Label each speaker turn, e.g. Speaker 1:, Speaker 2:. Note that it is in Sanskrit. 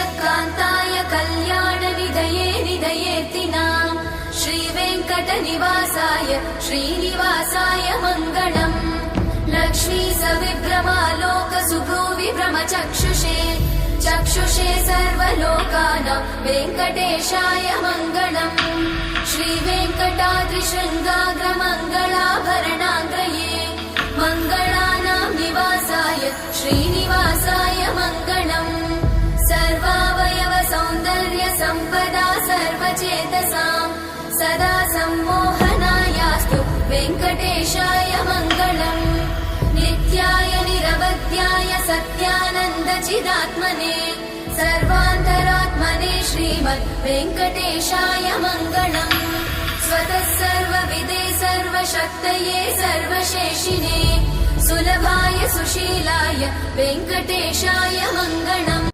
Speaker 1: श्रीयकान्ताय कल्याणनिधये निधयेतिनाम् श्रीवेङ्कटनिवासाय श्रीनिवासाय मङ्गलम् लक्ष्मी सविभ्रमालोकसुभ्रूविभ्रमचक्षुषे चक्षुषे सर्वलोकानां वेङ्कटेशाय मङ्गलम् श्रीवेङ्कटाद्रिशृङ्गाग्रमङ्गलाभरणाङ्गये मङ्गलानां निवासाय श्रीनिवासाय मङ्गलम् सर्वावयव सौन्दर्य सम्पदा सर्वचेतसां सदा सम्मोहनायास्तु वेङ्कटेशाय मङ्गलम् नित्याय निरवध्याय सत्यानन्दचिदात्मने सर्वान्तरात्मने श्रीमद् वेङ्कटेशाय मङ्गलम् स्वतः सर्वविदे सर्वशक्तये सर्वशेषिने सुलभाय सुशीलाय वेङ्कटेशाय मङ्गलम्।